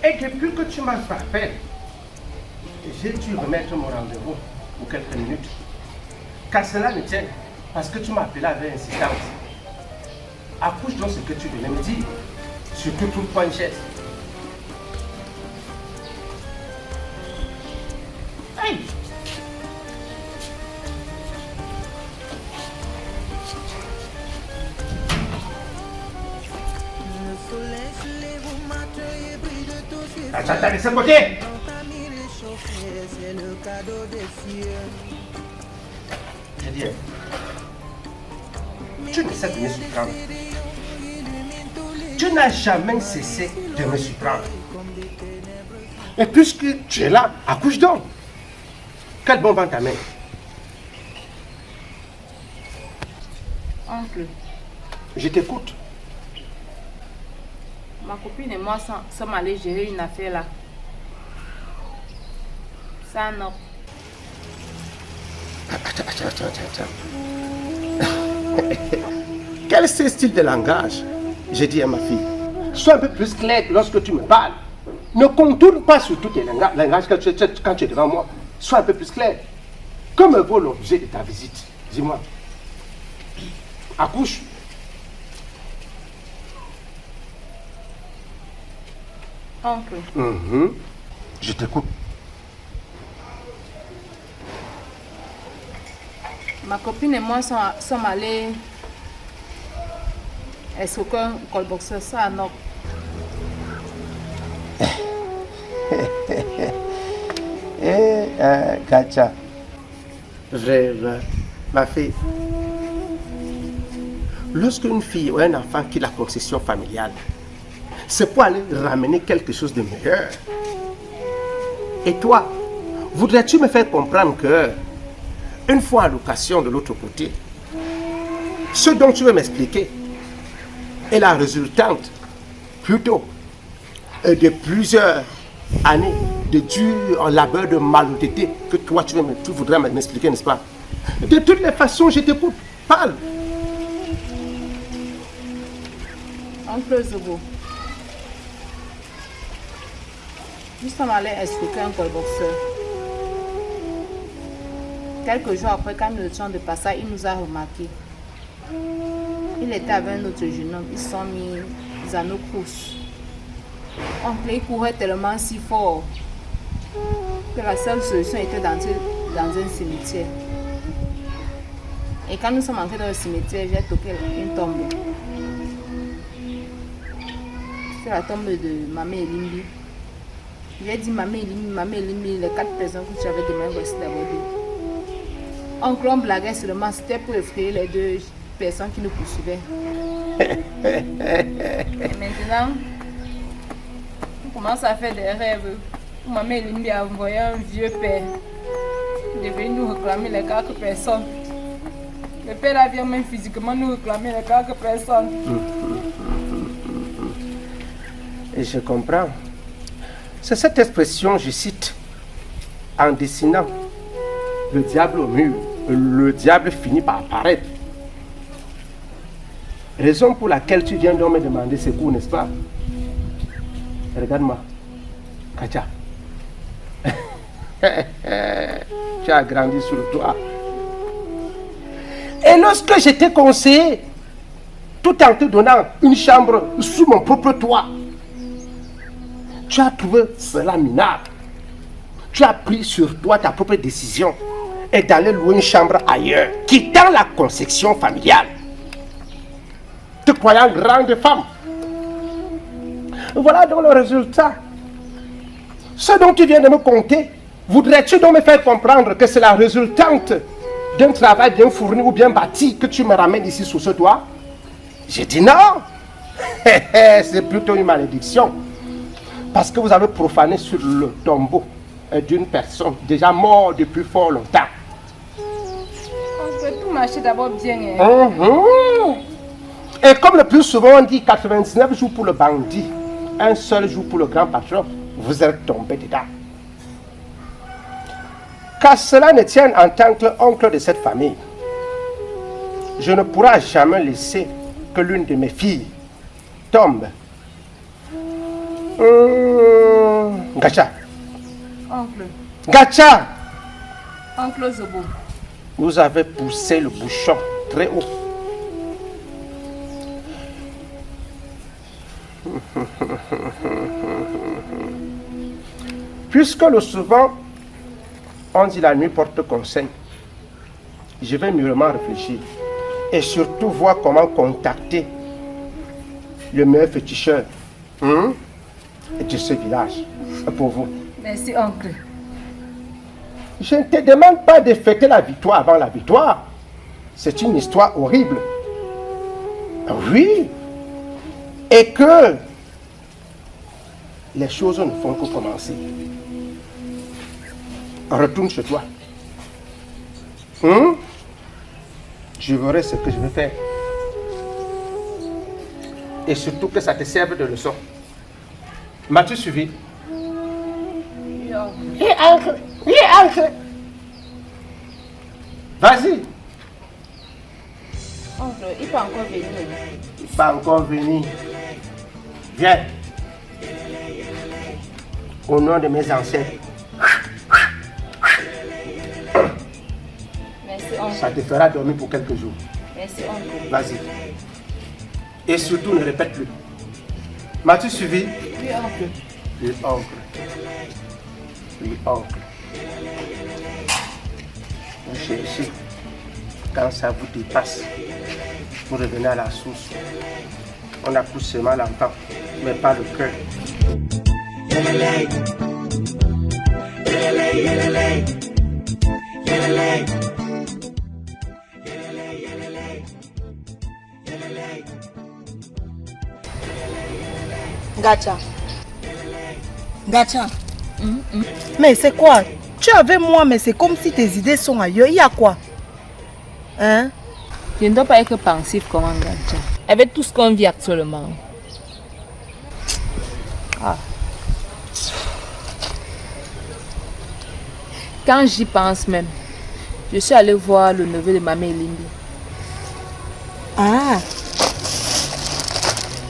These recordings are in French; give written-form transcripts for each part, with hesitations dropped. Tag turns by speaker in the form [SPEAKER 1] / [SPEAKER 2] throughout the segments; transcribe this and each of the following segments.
[SPEAKER 1] Et depuis que tu m'as frappé, j'ai dû remettre mon rendez-vous pour quelques minutes. Car cela ne tient, parce que tu m'as appelé avec insistance. Accouche donc ce que tu venais me dire. Surtout trouve-toi une chaise. Hey! Attends, de ce côté! J'ai dit, tu ne cesses de me surprendre. Tu n'as jamais cessé de me surprendre. Et puisque tu es là, accouche donc. Quel bon vent ta main.
[SPEAKER 2] Oncle,
[SPEAKER 1] Je t'écoute.
[SPEAKER 2] ma copine et moi sommes allés gérer une affaire là. Ça non.
[SPEAKER 1] Attends. Quel est ce style de langage? J'ai dit à ma fille, sois un peu plus clair lorsque tu me parles. Ne contourne pas sur tous tes langages quand tu es devant moi. Sois un peu plus clair. Que me vaut l'objet de ta visite? Dis-moi. Accouche.
[SPEAKER 2] Oncle,
[SPEAKER 1] Je t'écoute.
[SPEAKER 2] ma copine et moi sommes allés escroquer un colboxeur, ça non.
[SPEAKER 1] Katia. Vrai, ma fille. Lorsque une fille ou un enfant quitte la concession familiale, c'est pour aller ramener quelque chose de meilleur. Et toi, voudrais-tu me faire comprendre que, une fois en location de l'autre côté, ce dont tu veux m'expliquer est la résultante, plutôt, de plusieurs années de dur labeur de malhonnêteté que toi tu voudrais m'expliquer, n'est-ce pas? De toutes les façons, je t'écoute. Parle.
[SPEAKER 2] Oncle Zobo, nous sommes allés escroquer un colboxeur. Quelques jours après, quand nous étions de passage, il nous a remarqué. Il était avec un autre jeune homme. Ils sont mis à nos courses. Oncle, il courait tellement si fort que la seule solution était d'entrer dans un cimetière. Et quand nous sommes entrés dans le cimetière, j'ai toqué une tombe. C'est la tombe de Maman Elimbi. J'ai dit Maman Elimbi, les 4 personnes que tu avais demandé aussi d'avoir dit. Oncle, on blaguait seulement, c'était pour effrayer les 2 personnes qui nous poursuivaient. Et maintenant, on commence à faire des rêves. Maman Elimbi a envoyé un vieux père. Il devait nous réclamer les 4 personnes. Le père a vient même physiquement nous réclamer les 4 personnes.
[SPEAKER 1] Et je comprends. C'est cette expression, je cite, en dessinant le diable au mur, le diable finit par apparaître. Raison pour laquelle tu viens donc me demander secours, n'est-ce pas? Regarde-moi, Katia. Tu as grandi sur le toit. Et lorsque je t'ai conseillé, tout en te donnant une chambre sous mon propre toit, tu as trouvé cela minable. Tu as pris sur toi ta propre décision et d'aller louer une chambre ailleurs, quittant la conception familiale, te croyant grande femme. Voilà donc le résultat. Ce dont tu viens de me conter, voudrais-tu donc me faire comprendre que c'est la résultante d'un travail bien fourni ou bien bâti que tu me ramènes ici sous ce toit? J'ai dit non. C'est plutôt une malédiction. Parce que vous avez profané sur le tombeau d'une personne déjà morte depuis fort longtemps.
[SPEAKER 2] On peut tout marcher d'abord bien. Hein?
[SPEAKER 1] Et comme le plus souvent on dit 99 jours pour le bandit, un seul jour pour le grand patron, vous êtes tombé dedans. Qu'à cela ne tienne en tant qu'oncle de cette famille, je ne pourrai jamais laisser que l'une de mes filles tombe. Gacha.
[SPEAKER 2] Oncle.
[SPEAKER 1] Gacha.
[SPEAKER 2] Oncle Zobo.
[SPEAKER 1] Vous avez poussé le bouchon très haut. Puisque le souvent, on dit la nuit porte conseil, je vais mûrement réfléchir et surtout voir comment contacter le meilleur féticheur de ce village pour vous.
[SPEAKER 2] Merci, oncle.
[SPEAKER 1] Je ne te demande pas de fêter la victoire avant la victoire. C'est une histoire horrible. Oui. Et que les choses ne font que commencer. Retourne chez toi. Je verrai ce que je vais faire. Et surtout que ça te serve de leçon. M'as-tu suivi?
[SPEAKER 2] Oui, oncle.
[SPEAKER 1] Oui, oncle. Oui, oncle. Vas-y.
[SPEAKER 2] Oncle, il peut encore venir.
[SPEAKER 1] Il peut encore venir. Viens. Au nom de mes ancêtres.
[SPEAKER 2] Merci, oncle.
[SPEAKER 1] Ça te fera dormir pour quelques jours.
[SPEAKER 2] Merci, oncle.
[SPEAKER 1] Vas-y. Et surtout, ne répète plus. M'as-tu suivi?
[SPEAKER 2] Oui, oncle.
[SPEAKER 1] Oui, oncle. Oui, oncle. Vous cherchez. Quand ça vous dépasse, vous revenez à la source. On accouche seulement l'enfant, mais pas le cœur.
[SPEAKER 3] Gacha. Gacha. Mais c'est quoi? Tu es avec moi, mais c'est comme si tes idées sont ailleurs. Il y a quoi? Hein?
[SPEAKER 2] Je ne dois pas être pensif comme un Gacha. Avec tout ce qu'on vit actuellement. Quand j'y pense même, je suis allée voir le neveu de Mamé Limbi.
[SPEAKER 3] Ah.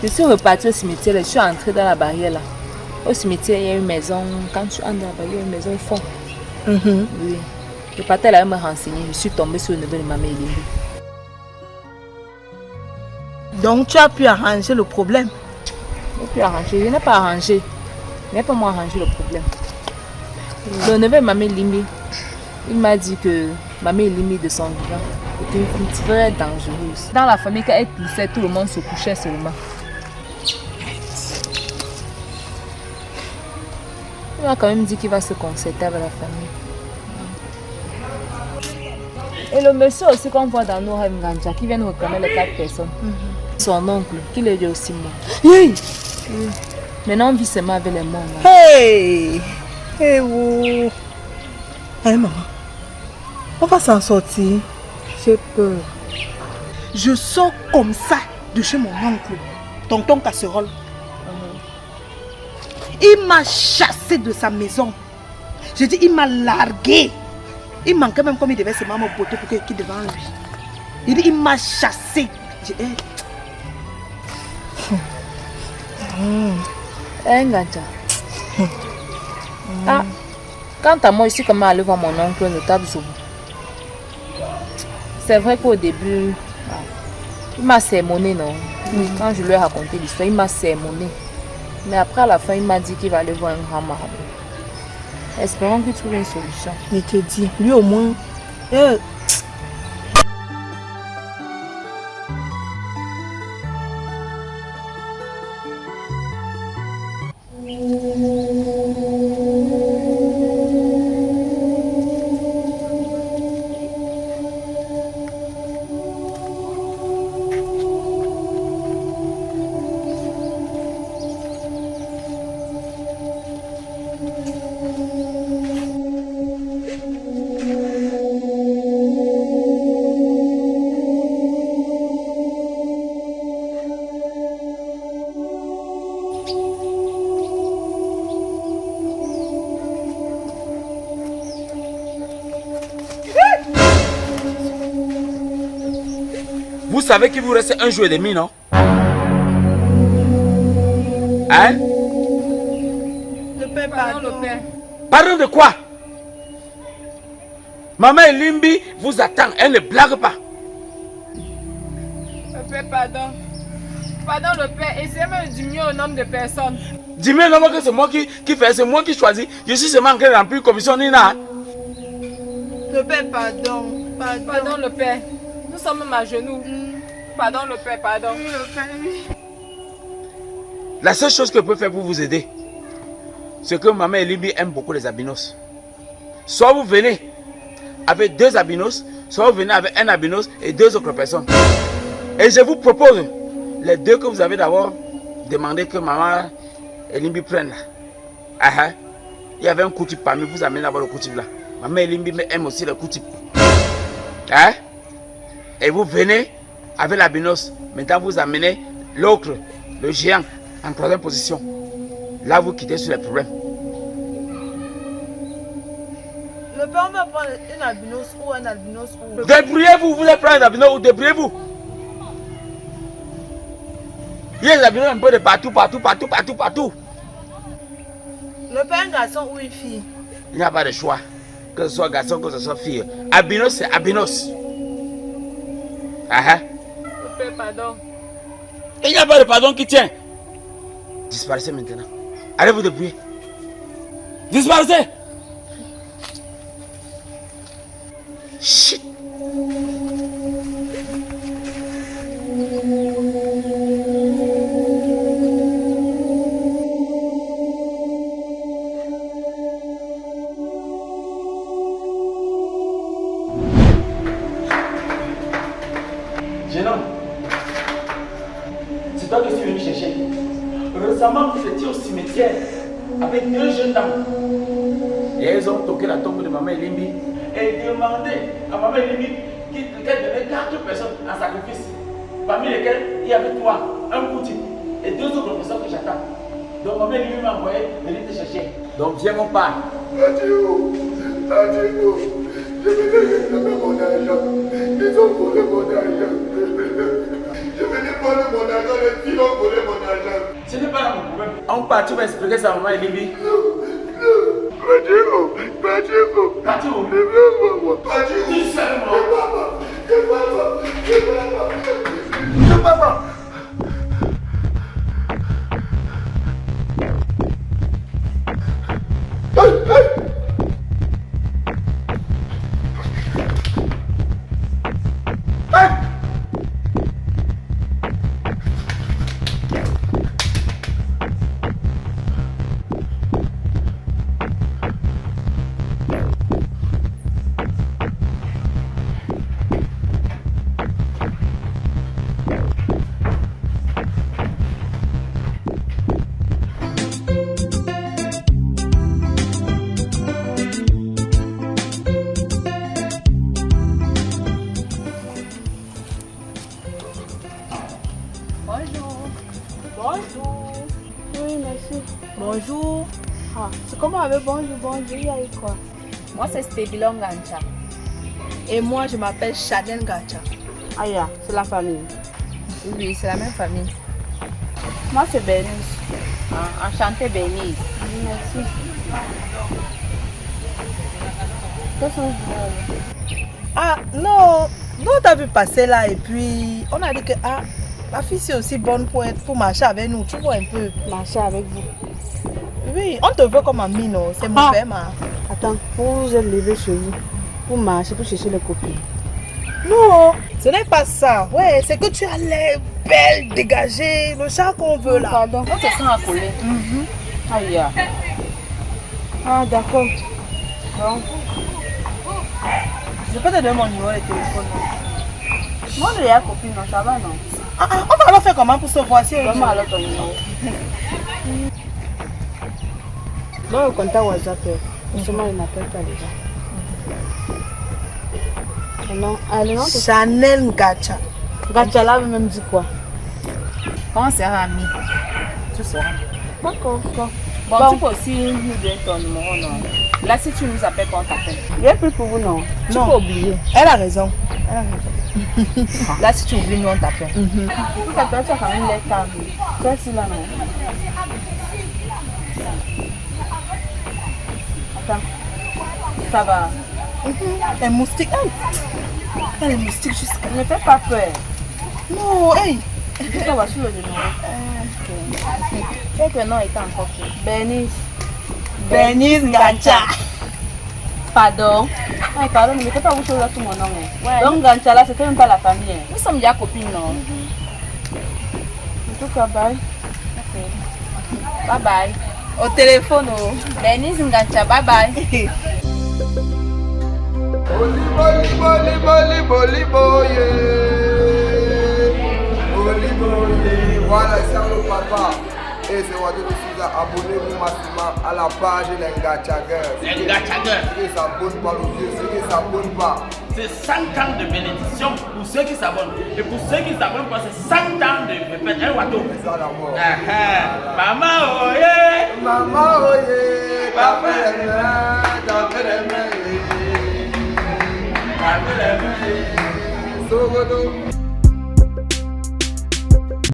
[SPEAKER 2] Je suis repartie au cimetière, je suis entrée dans la barrière là. Au cimetière, il y a une maison. Quand tu entres dans la barrière, il y a une maison au fond. Oui. Je partais là me renseigner. Je suis tombée sur le neveu de Mamé Limbi.
[SPEAKER 3] Donc tu as pu arranger le problème?
[SPEAKER 2] Je n'ai pu arranger. Je n'ai pas arrangé. Je n'ai pas moi arrangé le problème. Le neveu de Mamé Limbi, il m'a dit que Mamé Limbi de son vivant était une fille très dangereuse. Dans la famille, quand elle poussait, tout le monde se couchait seulement. Il m'a quand même dit qu'il va se concerter avec la famille. Et le monsieur aussi qu'on voit dans nos rêves Ganja, qui vient nous réclamer les 4 personnes. Son oncle, qui est aussi mort.
[SPEAKER 3] Oui.
[SPEAKER 2] Maintenant, on vit seulement avec les morts.
[SPEAKER 3] Hey! Hey, oh. Hey, maman. On va s'en sortir. J'ai peur. Je sors comme ça de chez mon oncle, tonton Casserole. Il m'a chassé de sa maison. Je dis, il m'a largué. Il manquait même comme il devait se mettre au poteau pour qu'il devant lui. Il dit, il m'a chassé. Je dis,
[SPEAKER 2] Gacha. Quant à moi, je suis quand même allée voir mon oncle le table Zobo. C'est vrai qu'au début, il m'a sermonné, non? Quand je lui ai raconté l'histoire, il m'a sermonné. Mais après, à la fin, il m'a dit qu'il va aller voir un grand marabout. Espérons qu'il trouve une solution.
[SPEAKER 3] Je te dis, lui au moins.
[SPEAKER 4] Vous savez qu'il vous reste un jour et demi, non? Hein?
[SPEAKER 3] Le père,
[SPEAKER 2] Pardon, le père.
[SPEAKER 4] Pardon de quoi? Maman Elimbi vous attend, elle ne blague pas.
[SPEAKER 2] Le père, pardon. Pardon, le père. Essayez-moi de diminuer au nombre de personnes.
[SPEAKER 4] Dis-moi non que c'est moi qui fais, c'est moi qui choisis. Je suis seulement en train de remplir commission Nina.
[SPEAKER 3] Le père, pardon.
[SPEAKER 2] Pardon, le père. Nous sommes même à genoux. Pardon, le père, pardon.
[SPEAKER 3] Oui, le père, oui.
[SPEAKER 4] La seule chose que je peux faire pour vous aider, c'est que maman Elimbi aime beaucoup les albinos. Soit vous venez avec 2 albinos, soit vous venez avec un albinos et 2 autres personnes. Et je vous propose les 2 que vous avez d'abord demandé que maman Elimbi prenne là. Il y avait un coup type parmi vous, amenez d'abord le coup type là. Maman Elimbi aime aussi le coup type. Et vous venez avec l'albinos. Maintenant vous amenez l'autre, le géant, en 3e position. Là vous quittez sur les problèmes.
[SPEAKER 3] Le père, on va prendre un albinos ou un albinos ou...
[SPEAKER 4] Débrouillez-vous, vous voulez prendre un albinos ou débrouillez-vous. Il y a des albinos un peu de partout.
[SPEAKER 3] Le père, un garçon ou une fille?
[SPEAKER 4] Il n'y a pas de choix. Que ce soit garçon, que ce soit fille. Albinos, c'est albinos.
[SPEAKER 2] Le père, pardon.
[SPEAKER 4] Il n'y a pas de pardon qui tient. Disparaissez maintenant. Allez vous débrouiller. Disparaissez. Shit. Jeune homme, c'est toi que je suis venu chercher. Récemment, vous étiez au cimetière avec 2 jeunes dames. Et elles ont toqué la tombe de maman Elimbi et demandé à maman Elimbi qu'elle donnait 4 personnes en sacrifice. Parmi lesquelles il y avait toi, un petit et 2 autres personnes que j'attends. Donc maman Elimbi m'a envoyé venir te chercher. Donc viens mon père.
[SPEAKER 5] Adieu, je venais réclamer mon argent. Ils ont volé mon argent. Je venais prendre mon argent, les filles ont volé mon argent.
[SPEAKER 4] Ce n'est pas là mon problème. On part, tu vas expliquer ça à maman Elimbi. Parti où? Dis seulement.
[SPEAKER 5] Papa.
[SPEAKER 3] Bonjour.
[SPEAKER 2] Ah, c'est comment avec bonjour, il y a eu quoi? Moi, c'est Stébilon Gancha.
[SPEAKER 3] Et moi, je m'appelle Chanel Gacha.
[SPEAKER 2] Ah, yeah, c'est la famille. Oui, c'est la même famille. Moi, c'est Bernice. Ah, enchanté Bernice. Merci.
[SPEAKER 3] Ah, non. Nous, on t'a vu passer là et puis on a dit que la fille c'est aussi bonne pour marcher avec nous. Tu vois un peu.
[SPEAKER 2] Marcher avec vous.
[SPEAKER 3] Oui, on te veut comme ami, non? C'est mon père, ma.
[SPEAKER 2] Attends, vous êtes levé chez vous pour marcher, pour chercher les copines.
[SPEAKER 3] Non, ce n'est pas ça. Ouais, c'est que tu as l'air belle, dégagée, le chat qu'on veut là.
[SPEAKER 2] Pardon, on te sent accolé. Aïe. Ah, d'accord. Bon.
[SPEAKER 3] Je peux te donner mon numéro de téléphone.
[SPEAKER 2] Moi, je l'ai copine, non, ça va, non?
[SPEAKER 3] On va alors faire comment pour se voir si
[SPEAKER 2] Donne-moi alors ton numéro. Dans le contact WhatsApp, seulement il m'appelle pas déjà. Non, le nom c'est
[SPEAKER 3] Chanel Gacha.
[SPEAKER 2] Gacha là même dit quoi? Quand on sera amis, tu sauras. D'accord. Bon, tu peux aussi nous donner ton numéro, non? Là, si tu nous appelles, on t'appelle. Il n'y a plus pour vous, non? Tu peux oublier.
[SPEAKER 3] Elle a raison. Elle a raison.
[SPEAKER 2] Là, si tu oublies, nous on t'appelle.
[SPEAKER 6] Tout à fait, tu as quand même l'air calme. Qu'est-ce là, non? Attends. Ça va.
[SPEAKER 3] Un moustique. Les moustiques jusqu'à.
[SPEAKER 6] Ne fais pas peur.
[SPEAKER 3] Non, hey.
[SPEAKER 6] Ça va sur le genou. Quelques noms étaient encore plus. Bernice.
[SPEAKER 3] Bernice Ngacha.
[SPEAKER 6] Pardon. Ah, pardon, ne mettez pas vos choses là sur mon nom. Ouais. Donc, Ngacha là, c'était même pas la famille.
[SPEAKER 2] Nous sommes déjà copines, non?
[SPEAKER 6] En tout cas, bye.
[SPEAKER 2] Bye bye.
[SPEAKER 3] Au téléphone, oh.
[SPEAKER 2] Denise Ngacha, bye bye.
[SPEAKER 5] Voilà, c'est le papa. Et c'est Wadou de Souza. Abonnez-vous massivement à la page de Ngacha Girls.
[SPEAKER 4] Ngacha Girls.
[SPEAKER 5] Ceux qui s'abonnent pas, le vieux, ceux qui s'abonnent pas.
[SPEAKER 4] C'est 100 ans de bénédiction pour ceux qui s'abonnent. Et pour ceux qui s'abonnent pas, c'est 100 ans de un Wadou.
[SPEAKER 5] C'est ça d'abord.
[SPEAKER 4] Maman, oye.
[SPEAKER 5] Maman, oye. Papa, t'as fait les mains. Sogodo.